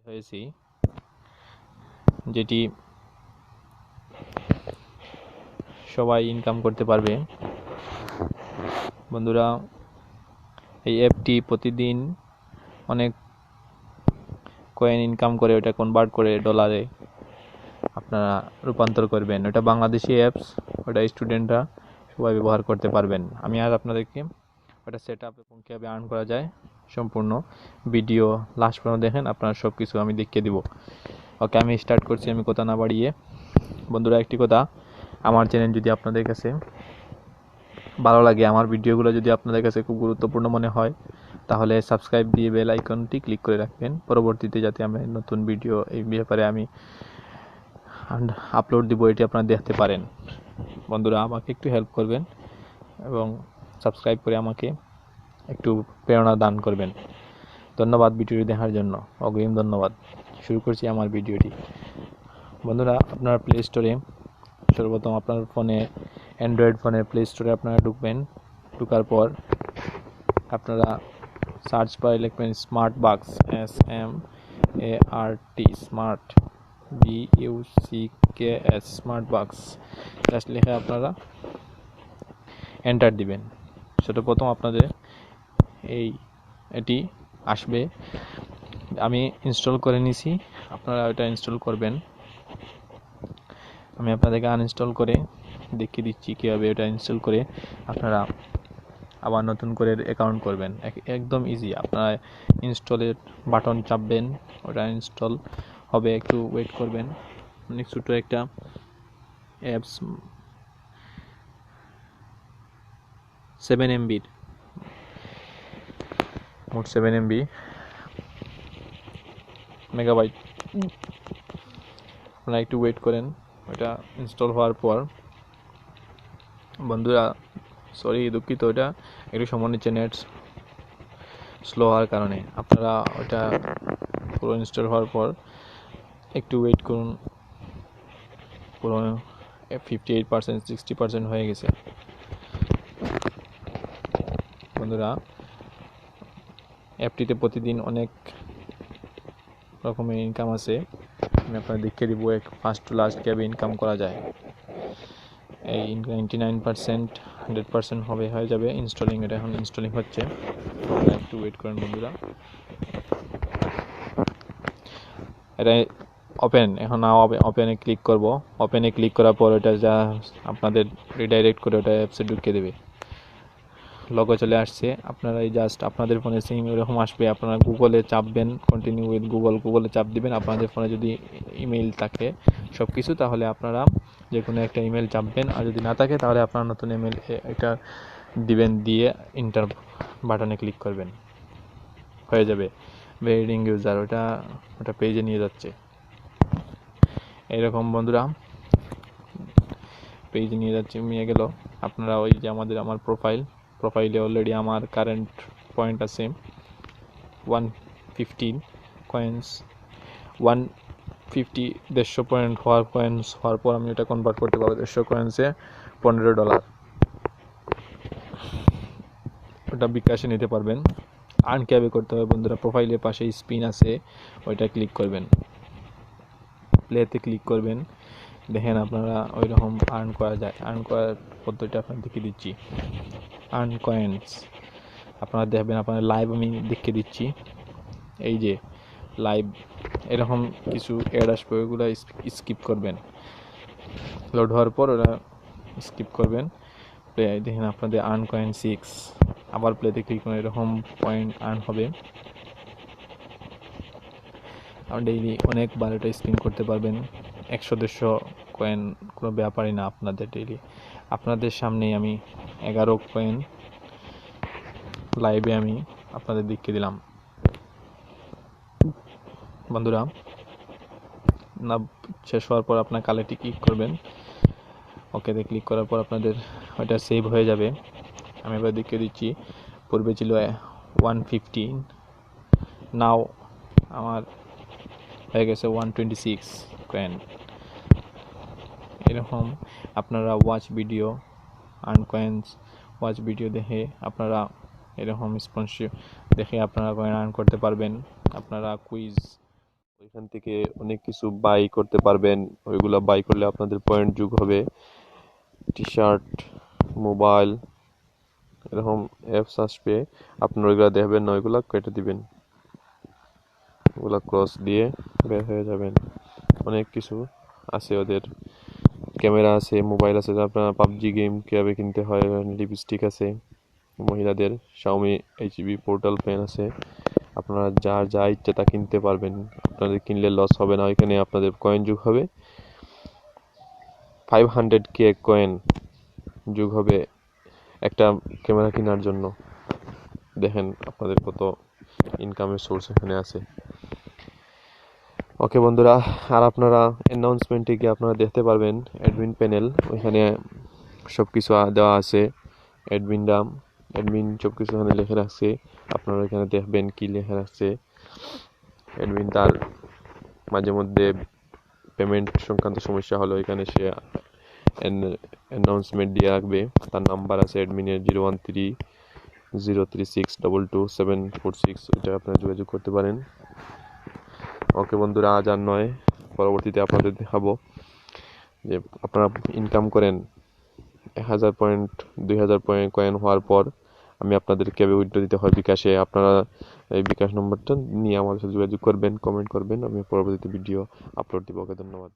হয়েছি, যেটি সবাই ইনকাম করতে পারবে। বন্ধুরা, এই অ্যাপটি প্রতিদিন অনেক কয়েন ইনকাম করে ওটা কনভার্ট করে ডলারে আপনারা রূপান্তর করবেন। ওটা বাংলাদেশি অ্যাপস, ওটা স্টুডেন্টরা সবাই ব্যবহার করতে পারবেন। আমি আর আপনাদেরকে ওটা সেট আপ এবং কীভাবে আর্ন করা যায় সম্পূর্ণ ভিডিও লাস্ট পর্যন্ত দেখেন, আপনারা সব কিছু আমি দেখিয়ে দিব। ওকে, আমি স্টার্ট করছি, আমি কথা না বাড়িয়ে। বন্ধুরা, একটি কথা, আমার চ্যানেল যদি আপনাদের কাছে ভালো লাগে, আমার ভিডিওগুলো যদি আপনাদের কাছে খুব গুরুত্বপূর্ণ মনে হয়, তাহলে সাবস্ক্রাইব দিয়ে বেল আইকনটি ক্লিক করে রাখবেন, পরবর্তীতে যাতে আমি নতুন ভিডিও এই ব্যাপারে আমি আপলোড দিব এটি আপনারা দেখতে পারেন। বন্ধুরা, আমাকে একটু হেল্প করবেন এবং সাবস্ক্রাইব করে আমাকে একটু প্রেরণা দান করবেন। ধন্যবাদ ভিডিওটি দেখার জন্য, অগ্রিম ধন্যবাদ। শুরু করছি আমার ভিডিওটি। বন্ধুরা, আপনার প্লে স্টোরে সর্বপ্রথম আপনার ফোনে, অ্যান্ড্রয়েড ফোনে প্লে স্টোরে আপনারা ঢুকবেন। ঢুকার পর আপনারা সার্চ বারে লিখবেন স্মার্ট বাক্স, SMART, স্মার্ট BUCKS, স্মার্ট বাক্স জাস্ট লিখে আপনারা এন্টার দিবেন। সর্বপ্রথম আপনাদের এটি আসবে। আমি ইনস্টল করে নিছি, আপনারা ওটা ইনস্টল করবেন। আমি আপনাদেরকে আনইনস্টল করে দেখিয়ে দিচ্ছি কীভাবে ওটা ইনস্টল করে আপনারা আবার নতুন করে অ্যাকাউন্ট করবেন। একদম ইজি। আপনারা ইনস্টলের বাটন চাপবেন, ওটা ইনস্টল হবে, একটু ওয়েট করবেন। অনেক ছোটো একটা অ্যাপস, 7 MB, মোট 7 MB মেগাবাইট। আপনারা একটু ওয়েট করেন ওটা ইনস্টল হওয়ার পর। বন্ধুরা, সরি, দুঃখিত, ওটা একটু সময় নিচ্ছে, নেট স্লো হওয়ার কারণে। আপনারা ওটা পুরো ইনস্টল হওয়ার পর একটু ওয়েট করুন। পুরো 58%, 60% হয়ে গেছে। বন্ধুরা, অ্যাপটিতে প্রতিদিন অনেক রকমের ইনকাম আছে। আমি আপনার দেখিয়ে দিব ফার্স্ট টু লাস্ট কীভাবে ইনকাম করা যায়। এই 99%, 100% হয়ে যাবে ইনস্টলিং। এটা এখন ইনস্টলিং হচ্ছে, একটু ওয়েট করেন বন্ধুরা। এটা ওপেন, এখন ওপেনে ক্লিক করব। ওপেনে ক্লিক করার পর এটা যা আপনাদের রিডাইরেক্ট করে ওটা অ্যাপসে ঢুকিয়ে দেবে। লগো চলে আসছে, আপনারা এই জাস্ট আপনাদের ফোনে সিম এরকম আসবে, আপনারা গুগলে চাপবেন, কন্টিনিউ উইথ গুগলে চাপ দিবেন। আপনাদের ফোনে যদি ইমেল থাকে সব কিছু, তাহলে আপনারা যে কোনো একটা ইমেল চাপবেন, আর যদি না থাকে তাহলে আপনারা নতুন ইমেল এটা দিবেন, দিয়ে ইন্টার বাটনে ক্লিক করবেন, হয়ে যাবে। ভেরিং ইউজার, ওটা পেজে নিয়ে যাচ্ছে এইরকম। বন্ধুরা, পেজে নিয়ে গেল। আপনারা ওই যে আমার প্রোফাইলে অলরেডি আমার কারেন্ট পয়েন্ট আছে 115 কয়েন্স, 150, 150 পয়েন্ট হওয়ার পর আমি এটা কনভার্ট করতে পারবো 150 কয়েন্সে $15। ওটা বিকাশে নিতে পারবেন। আর্ন কীভাবে করতে হবে বন্ধুরা, প্রোফাইলের পাশে স্পিন আছে, ওইটা ক্লিক করবেন, প্লেতে ক্লিক করবেন। দেখেন আপনারা ওই রকম আর্ন করা যায়। আর্ন করার পদ্ধতিটা আপনার দেখিয়ে দিচ্ছি। আর্ন কয়েন্স আপনারা দেখবেন, আপনার লাইভ আমি দেখিয়ে দিচ্ছি। এই যে লাইভ, এরকম কিছু অ্যাড আসবে, ওইগুলো স্কিপ করবেন। লোড হওয়ার পর ওরা স্কিপ করবেন। দেখেন আপনাদের আর্ন কয়েন 6, আবার প্লেতে ক্লিক করে এরকম পয়েন্ট আর্ন হবে। আর ডেইলি অনেকবার এটা স্পিন করতে পারবেন। 100-150 কয়েন কোনো ব্যাপারই না আপনাদের ডেইলি। আপনাদের সামনেই আমি 11 কয়েন লাইভে আমি আপনাদের দেখিয়ে দিলাম। বন্ধুরা, না শেষ হওয়ার পর আপনার কালেক্টে ক্লিক করবেন। ওকেতে ক্লিক করার পর আপনাদের ওইটা সেভ হয়ে যাবে। আমি এবার দেখিয়ে দিচ্ছি। পূর্বে ছিল 115, নাও আমার হয়ে গেছে 126 কয়েন। এরকম আপনারা watch video, earn coins watch video দেখে আপনারা এরকম স্পন্সর দেখে আপনারা কয়েন আর্ন করতে পারবেন। আপনারা কুইজ এখান থেকে অনেক কিছু বাই করতে পারবেন। ওইগুলা বাই করলে আপনাদের পয়েন্ট যোগ হবে। টি শার্ট, মোবাইল, এরকম অ্যাপস আসবে, আপনারা ওইগুলা দেখবেন না, ওইগুলা কেটে দিবেন, ওগুলা ক্রস দিয়ে বের হয়ে যাবেন। অনেক কিছু আছে ওদের, ক্যামেরা আছে, মোবাইল আছে, আপনারা পাবজি গেম কীভাবে কিনতে হয়, লিপস্টিক আছে মহিলাদের, শাওমি এইচবি পোর্টাল পেন আছে, আপনারা যার যা ইচ্ছে তা কিনতে পারবেন। আপনাদের কিনলে লস হবে না, ওইখানে আপনাদের কয়েন যোগ হবে। 500k কয়েন যোগ হবে একটা ক্যামেরা কেনার জন্য। দেখেন আপনাদের কত ইনকামের সোর্স এখানে আছে। ওকে বন্ধুরা, আর আপনারা অ্যানাউন্সমেন্টে গিয়ে আপনারা দেখতে পারবেন অ্যাডমিন প্যানেল, ওইখানে সব কিছু দেওয়া আছে। অ্যাডমিন সব কিছু এখানে লিখে রাখছে, আপনারা এখানে দেখবেন কি লেখা রাখছে। অ্যাডমিন তার মাঝে মধ্যে পেমেন্ট সংক্রান্ত সমস্যা হলো এখানে সে অ্যানাউন্সমেন্ট দিয়ে রাখবে। তার নাম্বার আছে অ্যাডমিনের 01303622746, ওইটা আপনারা যোগাযোগ করতে পারেন। ওকে বন্ধুরা, আজ আর নয়, পরবর্তীতে আপনাদের দেখাবো যে আপনারা ইনকাম করেন 1000 পয়েন্ট 2000 পয়েন্ট কয়েন হওয়ার পর আমি আপনাদের কিভাবে উইথড্র দিতে হয় বিকাশে। আপনারা এই বিকাশ নম্বরটা নিয়ে আমাদের সাথে যোগাযোগ করবেন, কমেন্ট করবেন, আমি পরবর্তীতে ভিডিও আপলোড দিব। ওকে, ধন্যবাদ।